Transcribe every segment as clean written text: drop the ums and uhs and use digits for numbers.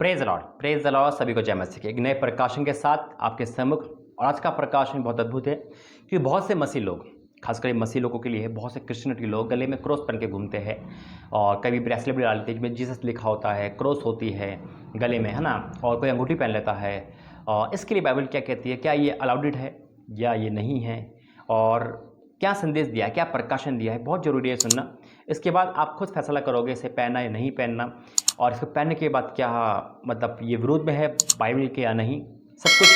Praise the Lord. सभी को जय मसीह की। एक नए प्रकाशन के साथ आपके सम्मुख। और आज का प्रकाशन बहुत अद्भुत है क्योंकि बहुत से मसीह लोग, खासकर मसीह लोगों के लिए, बहुत से क्रिश्चियनिटी लोग गले में क्रॉस पहन के घूमते हैं और कभी ब्रेसलेट भी डालते हैं जिसमें जीसस लिखा होता है, क्रॉस होती है गले में, है ना, और कोई अंगूठी पहन लेता है। और इसके लिए बाइबल क्या कहती है, क्या ये अलाउडेड है या ये नहीं है, और क्या संदेश दिया है, क्या प्रकाशन दिया है, बहुत ज़रूरी है सुनना। इसके बाद आप खुद फैसला करोगे इसे पहनना या नहीं पहनना, और इसको पहनने के बाद क्या मतलब ये विरोध में है बाइबल के या नहीं, सब कुछ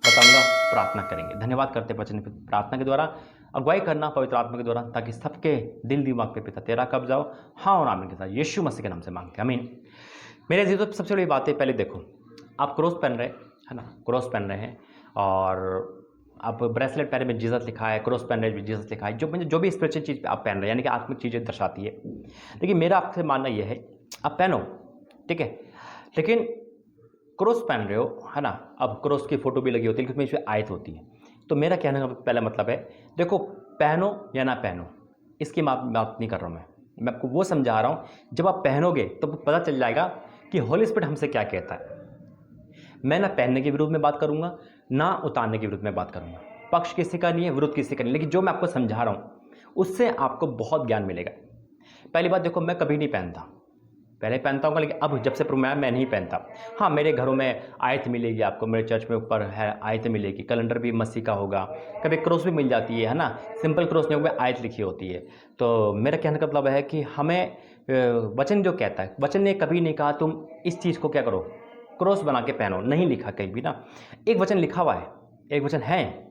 बताऊंगा। प्रार्थना करेंगे। धन्यवाद करते वचन प्रार्थना के द्वारा अगुवाई करना पवित्र आत्मा के द्वारा, ताकि सबके दिल दिमाग पे पिता तेरा कब्जा हो। हाँ और आमीन के साथ यीशु मसीह के नाम से मांगते हैं, आमीन। मेरे जी तो सबसे बड़ी बात है, पहले देखो आप क्रॉस पहन रहे है ना, क्रॉस पहन रहे हैं और आप ब्रेसलेट पहने में जीसस लिखा है, क्रॉस पहन रहे में जीसस लिखा है, जो भी स्पिरिचुअल चीज़ आप पहन रहे हैं, यानी कि आत्मिक चीज़ें दर्शाती है। लेकिन मेरा आपसे मानना यह है, आप पहनो, ठीक है, लेकिन क्रॉस पहन रहे हो, है ना, अब क्रॉस की फोटो भी लगी होती है, लेकिन उसमें आयत होती है। तो मेरा कहने का पहला मतलब है, देखो पहनो या ना पहनो, इसकी बात नहीं कर रहा हूँ मैं आपको वो समझा रहा हूँ, जब आप पहनोगे तो पता चल जाएगा कि होली स्पिरिट हमसे क्या कहता है। मैं ना पहनने के विरुद्ध में बात करूँगा, ना उतारने के विरुद्ध में बात करूँगा। पक्ष किसी का नहीं है, विरुद्ध किसी का नहीं, लेकिन जो मैं आपको समझा रहा हूँ उससे आपको बहुत ज्ञान मिलेगा। पहली बात देखो, मैं कभी नहीं पहनता, पहले पहनता हूँ, लेकिन अब जब से मैं नहीं पहनता। हाँ, मेरे घरों में आयत मिलेगी आपको, मेरे चर्च में ऊपर है आयत मिलेगी, कैलेंडर भी मसीह का होगा, कभी क्रॉस भी मिल जाती है ना, सिंपल क्रॉस नहीं होगा, आयत लिखी होती है। तो मेरा कहने का मतलब है कि हमें वचन जो कहता है, वचन ने कभी नहीं कहा तुम इस चीज़ को क्या करो, क्रॉस बना के पहनो, नहीं लिखा कहीं भी ना। एक वचन लिखा हुआ है, एक वचन है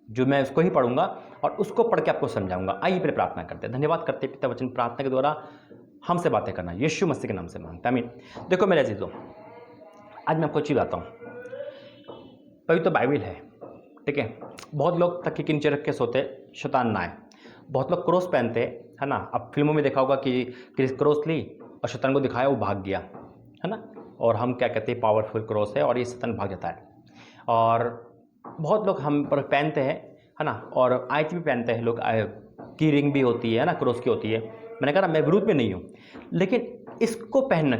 जो मैं उसको ही पढ़ूंगा और उसको पढ़ के आपको समझाऊंगा। आइए फिर प्रार्थना करते हैं। धन्यवाद करते पिता वचन प्रार्थना के द्वारा हमसे बातें करना, यीशु मसीह के नाम से मांगता हूं, आमीन। देखो मेरे अजीजों, आज मैं आपको चीज़ बताता हूँ। पवित्र बाइबल है, ठीक है। बहुत लोग तकिए के नीचे रख के सोते, शैतान ना आए। बहुत लोग क्रॉस पहनते, है ना। अब फिल्मों में देखा होगा कि क्रॉस ली और शैतान को दिखाया, वो भाग गया, है ना। और हम क्या कहते हैं, पावरफुल क्रॉस है और ये शैतान भाग जाता है। और बहुत लोग हम पर पहनते हैं, है ना, और आयत भी पहनते हैं लोग, की रिंग भी होती है ना, क्रॉस की होती है। मैंने कहा मैं विरोध में नहीं हूँ, लेकिन इसको पहनने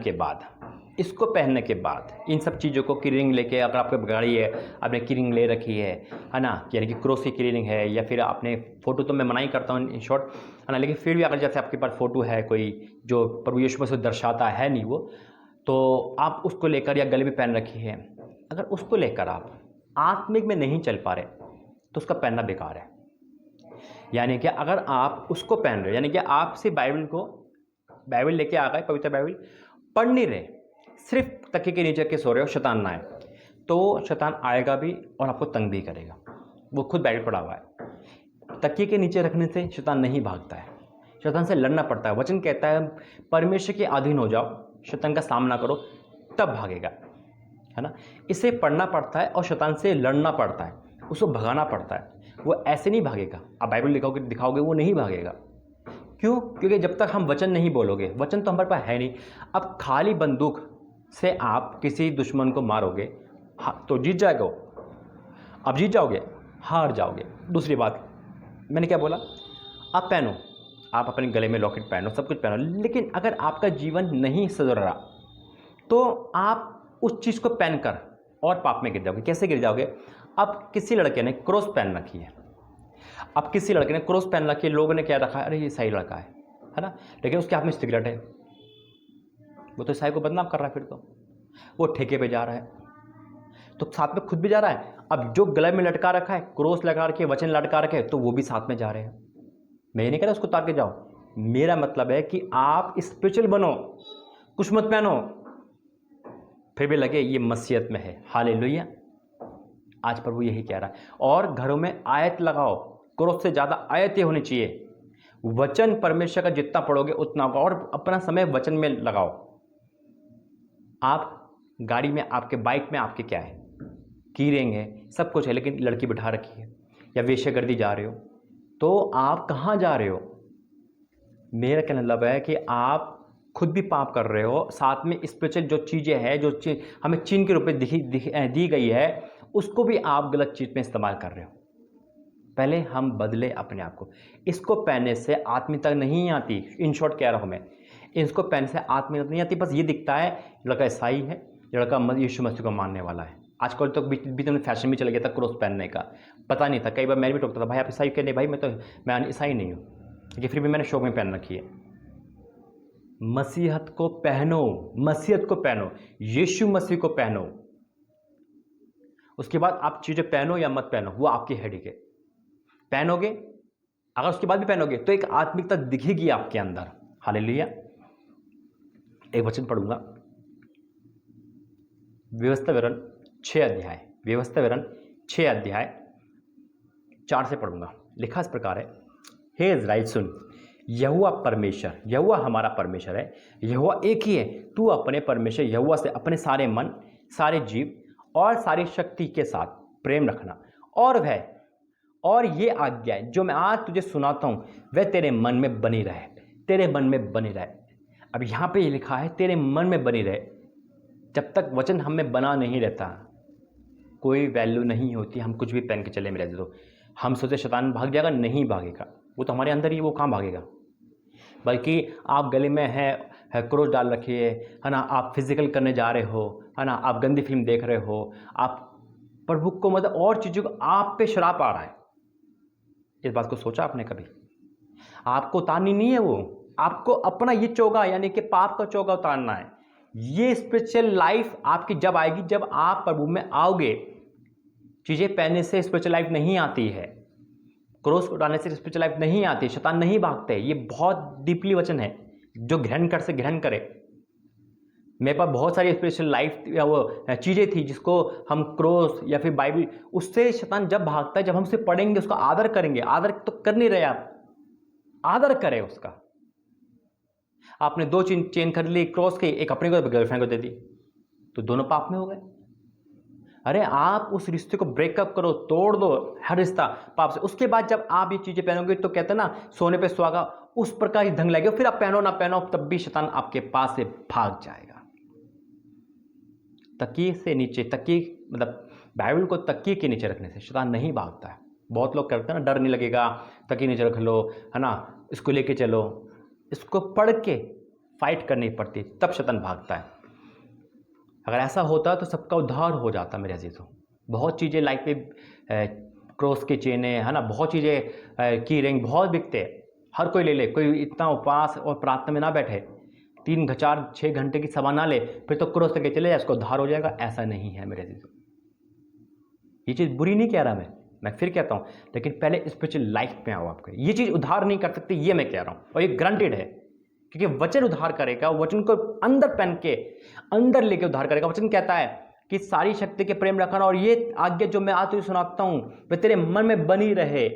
के बाद इन सब चीज़ों को, की रिंग लेके, अगर आपको गाड़ी है, आपने की रिंग ले रखी है ना, यानी कि क्रॉस की रिंग है, या फिर आपने फ़ोटो, तो मैं मना ही करता हूँ इन शॉर्ट, है ना, लेकिन फिर भी अगर जैसे आपके पास फ़ोटो है कोई जो प्रभु यीशु मसीह दर्शाता है नहीं वो, तो आप उसको लेकर, या गले में पहन रखी है, अगर उसको लेकर आप आत्मिक में नहीं चल पा रहे तो उसका पहनना बेकार है। यानी कि अगर आप उसको पहन रहे हो, यानी कि आप सिर्फ बाइबल लेके आ गए, पवित्र बाइबल पढ़ नहीं रहे, सिर्फ तकिए के नीचे के सो रहे हो, शैतान ना आए, तो शैतान आएगा भी और आपको तंग भी करेगा। वो खुद बाइबल पढ़ा हुआ है। तकिए के नीचे रखने से शैतान नहीं भागता है, शैतान से लड़ना पड़ता है। वचन कहता है परमेश्वर के अधीन हो जाओ, शैतान का सामना करो, तब भागेगा, है ना। इसे पढ़ना पड़ता है और शैतान से लड़ना पड़ता है, उसको भगाना पड़ता है। वो ऐसे नहीं भागेगा, आप बाइबल दिखाओगे वो नहीं भागेगा। क्यों? क्योंकि जब तक हम वचन नहीं बोलोगे, वचन तो हमारे पास है नहीं। अब खाली बंदूक से आप किसी दुश्मन को मारोगे, हाँ तो जीत जाएगा, अब जीत जाओगे, हार जाओगे। दूसरी बात मैंने क्या बोला, आप पहनो, आप अपने गले में लॉकेट पहनो, सब कुछ पहनो, लेकिन अगर आपका जीवन नहीं सुधर रहा तो आप उस चीज़ को पहनकर और पाप में गिर जाओगे। कैसे गिर जाओगे? अब किसी लड़के ने क्रॉस पहन रखी है, अब किसी लड़के ने क्रॉस पहन रखी है, लोगों ने क्या रखा है, अरे ये सही लड़का है ना, लेकिन उसके हाथ में सिगरेट है, वो तो ईसाई को बदनाम कर रहा है। फिर तो वो ठेके पे जा रहा है, तो साथ में खुद भी जा रहा है। अब जो गले में लटका रखा है, क्रॉस लगा रखे, वचन लटका रखे, तो वो भी साथ में जा रहे हैं। मैं ये नहीं कह रहा उसको उतार के जाओ, मेरा मतलब है कि आप स्पिरिचुअल बनो, कुछ मत पहनो फिर भी लगे ये मसीहत में है। हालेलुया, आज प्रभु यही कह रहा है। और घरों में आयत लगाओ, क्रॉस से ज़्यादा आयतें होनी चाहिए। वचन परमेश्वर का जितना पढ़ोगे उतना होगा, और अपना समय वचन में लगाओ। आप गाड़ी में, आपके बाइक में आपके क्या है, की रिंग है, सब कुछ है, लेकिन लड़की बिठा रखी है, या वेश्यागर्दी जा रहे हो, तो आप कहाँ जा रहे हो? मेरा कहने मतलब है कि आप खुद भी पाप कर रहे हो, साथ में स्पिरिचुअल जो चीज़ें हैं, जो हमें चिन्ह के रूप में दी गई है, उसको भी आप गलत चीज़ में इस्तेमाल कर रहे हो। पहले हम बदले अपने आप को। इसको पहनने से आत्मीयता नहीं आती, इन शॉर्ट कह रहा हूँ मैं, इसको पहनने से आत्मीयता नहीं आती। बस ये दिखता है लड़का ईसाई है, लड़का यीशु मसीह को मानने वाला है। आजकल तो बीच में फैशन भी चल गया था क्रॉस पहनने का, पता नहीं था। कई बार मैं भी टोकता था, भाई आप ईसाई क्यों? नहीं भाई, मैं ईसाई नहीं हूँ, लेकिन फिर भी मैंने शौक में पहन रखी है। मसीहत को पहनो, मसीहत को पहनो, यीशु मसीह को पहनो। उसके बाद आप चीज़ें पहनो या मत पहनो, वो आपकी हेडिक है। पहनोगे, अगर उसके बाद भी पहनोगे तो एक आत्मिकता दिखेगी आपके अंदर। हालेलुया। एक वचन पढ़ूंगा, व्यवस्था विवरण 6 अध्याय, व्यवस्था विवरण 6 अध्याय 4 से पढ़ूंगा। लिखा इस प्रकार है, हे इज़राइल सुन, यहोवा परमेश्वर, यहोवा हमारा परमेश्वर है, यहोवा एक ही है। तू अपने परमेश्वर यहोवा से अपने सारे मन, सारे जीव और सारी शक्ति के साथ प्रेम रखना, और ये आज्ञा जो मैं आज तुझे सुनाता हूँ वह तेरे मन में बनी रहे, तेरे मन में बनी रहे। अब यहाँ पे ये लिखा है तेरे मन में बनी रहे। जब तक वचन हम में बना नहीं रहता, कोई वैल्यू नहीं होती। हम कुछ भी पहन के चले मेरे तो हम सोचे शैतान भाग जाएगा, नहीं भागेगा, वो तो हमारे अंदर ही, वो कहाँ भागेगा। बल्कि आप गले में है क्रोस डाल रखिए, है ना, आप फिजिकल करने जा रहे हो, है ना, आप गंदी फिल्म देख रहे हो, आप प्रभु को मतलब और चीज़ों को आप पे श्राप आ रहा है। इस बात को सोचा आपने कभी? आपको उतारनी नहीं है वो, आपको अपना ये चोगा यानी कि पाप का चोगा उतारना है। ये स्पिरिचुअल लाइफ आपकी जब आएगी, जब आप प्रभु में आओगे। चीज़ें पहनने से स्पिरिचुअल लाइफ नहीं आती है, क्रॉस को डालने से स्पिरिचुअल लाइफ नहीं आती, शैतान नहीं भागते। ये बहुत डीपली वचन है, जो ग्रहण कर से ग्रहण करे। मेरे पास बहुत सारी स्पिरिचुअल लाइफ या वो चीज़ें थी जिसको हम क्रॉस या फिर बाइबल, उससे शैतान जब भागता है, जब हम उसे पढ़ेंगे, उसका आदर करेंगे। आदर तो कर नहीं रहे आप, आदर करें उसका। आपने 2 चेन खरीद ली क्रॉस की, एक अपने को गर्लफ्रेंड को दे दी, तो दोनों पाप में हो गए। अरे आप उस रिश्ते को ब्रेकअप करो, तोड़ दो हर रिश्ता पाप से। उसके बाद जब आप ये चीज़ें पहनोगे तो कहते हैं ना, सोने पे सुहागा, उस प्रकार ही ढंग लगेगा। फिर आप पहनो ना पहनो, तब भी शैतान आपके पास से भाग जाएगा। तकिए से नीचे, तकिए मतलब बाइबल को तकिए के नीचे रखने से शैतान नहीं भागता है। बहुत लोग करते हैं ना, डर नहीं लगेगा, तकिए नीचे रख लो, है ना, इसको लेके चलो। इसको पढ़ के फाइट करनी पड़ती, तब शैतान भागता है। अगर ऐसा होता तो सबका उद्धार हो जाता मेरे अजीजों। बहुत चीज़ें लाइफ में क्रॉस के चेने, है ना, बहुत चीज़ें की रिंग बहुत बिकते हैं, हर कोई ले ले। कोई इतना उपवास और प्रार्थना में ना बैठे, 3, 4, 6 घंटे की सभा ना ले, फिर तो क्रॉस लेके चले जाए, उसको उद्धार हो जाएगा। ऐसा नहीं है मेरे अजीजों। ये चीज़ बुरी नहीं कह रहा मैं फिर कहता हूँ, लेकिन पहले स्पिरिचुअल लाइफ में आओ। आपको ये चीज़ उद्धार नहीं कर सकती, ये मैं कह रहा हूँ, और ये ग्रांटेड है, क्योंकि वचन उद्धार करेगा। वचन को अंदर पहन के अंदर लेके उद्धार करेगा। वचन कहता है कि सारी शक्ति के प्रेम रखना, और ये आज्ञा जो मैं आज तुझे सुनाता हूँ वे तेरे मन में बनी रहे,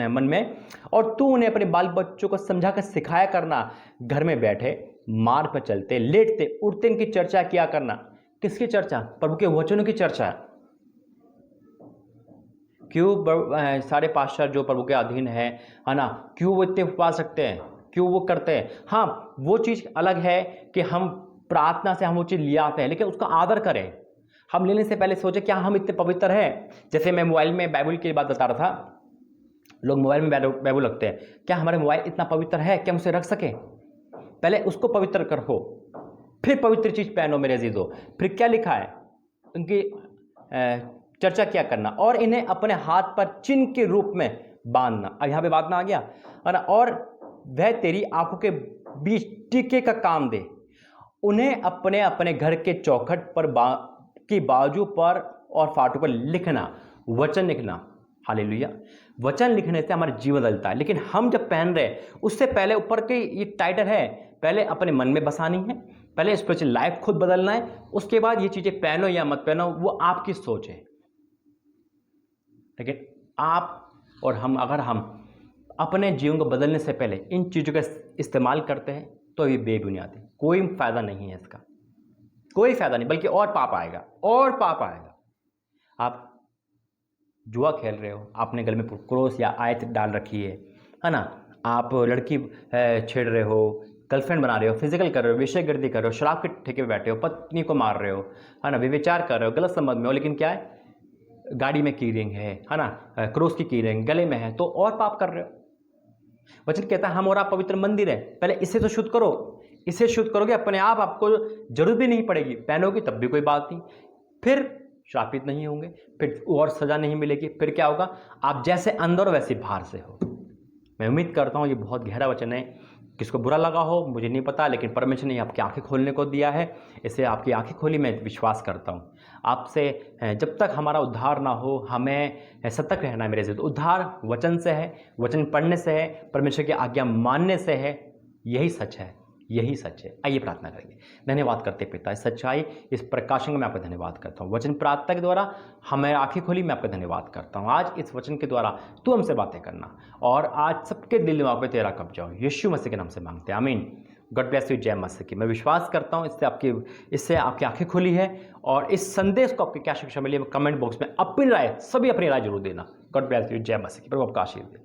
मन में, और तू उन्हें अपने बाल बच्चों को समझा कर सिखाया करना। घर में बैठे, मार्ग पर चलते, लेटते, उठते इनकी चर्चा किया करना। किसकी चर्चा? प्रभु के वचनों की चर्चा। क्यों सारे पास्टर जो प्रभु के अधीन है ना, क्यों वो इतने उपवास रखते हैं, क्यों वो करते हैं? हाँ, वो चीज़ अलग है कि हम प्रार्थना से हम वो चीज़ ले आते हैं, लेकिन उसका आदर करें। हम लेने से पहले सोचे क्या हम इतने पवित्र हैं? जैसे मैं मोबाइल में बाइबल की बात बता रहा था, लोग मोबाइल में बाइबल रखते हैं, क्या हमारे मोबाइल इतना पवित्र है कि हम उसे रख सकें? पहले उसको पवित्र करो, फिर पवित्र चीज़ पहनो मेरे अजीजों। फिर क्या लिखा है? उनकी चर्चा क्या करना, और इन्हें अपने हाथ पर चिन्ह के रूप में बांधना। अब यहाँ पे बांधना आ गया, और वह तेरी आंखों के बीच टीके का काम दे। उन्हें अपने अपने घर के चौखट पर की बाजू पर और फाटकों पर लिखना, वचन लिखना। हालेलुया। वचन लिखने से हमारा जीवन बदलता है। लेकिन हम जब पहन रहे, उससे पहले ऊपर के ये टाइटल है, पहले अपने मन में बसानी है, पहले स्पिरिचुअल लाइफ खुद बदलना है, उसके बाद ये चीज़ें पहनो या मत पहनो वो आपकी सोच है। लेकिन आप और हम, अगर हम अपने जीवन को बदलने से पहले इन चीज़ों का इस्तेमाल करते हैं तो ये बेबुनियाद है, कोई फ़ायदा नहीं है इसका, कोई फ़ायदा नहीं, बल्कि और पाप आएगा, और पाप आएगा। आप जुआ खेल रहे हो, आपने गले में क्रॉस या आयत डाल रखी है ना, आप लड़की छेड़ रहे हो, गर्लफ्रेंड बना रहे हो, फिजिकल कर रहे हो, वेश्यागिरी कर रहे हो, शराब के ठेके पे बैठे हो, पत्नी को मार रहे हो, है ना, व्यभिचार कर रहे हो, गलत संबंध में हो, लेकिन क्या है, गाड़ी में की रिंग है ना, क्रॉस की रिंग गले में है, तो और पाप कर रहे हो। वचन कहता है हम और आप पवित्र मंदिर है, पहले इसे तो शुद्ध करो, इसे शुद्ध करोगे अपने आप, आपको जरूरत भी नहीं पड़ेगी, पहनोगे तब भी कोई बात नहीं, फिर श्रापित नहीं होंगे, फिर और सजा नहीं मिलेगी। फिर क्या होगा, आप जैसे अंदर वैसे बाहर से हो। मैं उम्मीद करता हूँ ये बहुत गहरा वचन है, किसको बुरा लगा हो मुझे नहीं पता, लेकिन परमेश्वर ने आपकी आंखें खोलने को दिया है, इसे आपकी आंखें खोली, मैं विश्वास करता हूँ। आपसे जब तक हमारा उद्धार ना हो हमें सतर्क रहना है मेरे से। तो उद्धार वचन से है, वचन पढ़ने से है, परमेश्वर की आज्ञा मानने से है, यही सच है, यही सच है। आइए प्रार्थना करेंगे। धन्यवाद करते पिता, इस सच्चाई, इस प्रकाशन में मैं आपका धन्यवाद करता हूँ। वचन प्रार्थना के द्वारा हमें आंखें खोली, मैं आपका धन्यवाद करता हूँ। आज इस वचन के द्वारा तू हमसे बातें करना और आज सबके दिल दिमाग पे तेरा कब्जा हो, यीशु मसीह के नाम से मांगते हैं, आमीन। गॉड ब्लेस यू, जय मसीह की। मैं विश्वास करता हूँ इससे आपकी आंखें खुली है और इस संदेश को आपकी क्या शिक्षा मिली है, कमेंट बॉक्स में अपनी राय, सभी अपनी राय जरूर देना। गॉड ब्लेस यू, जय मसीह की। प्रभु आपका आशीर्वाद दे।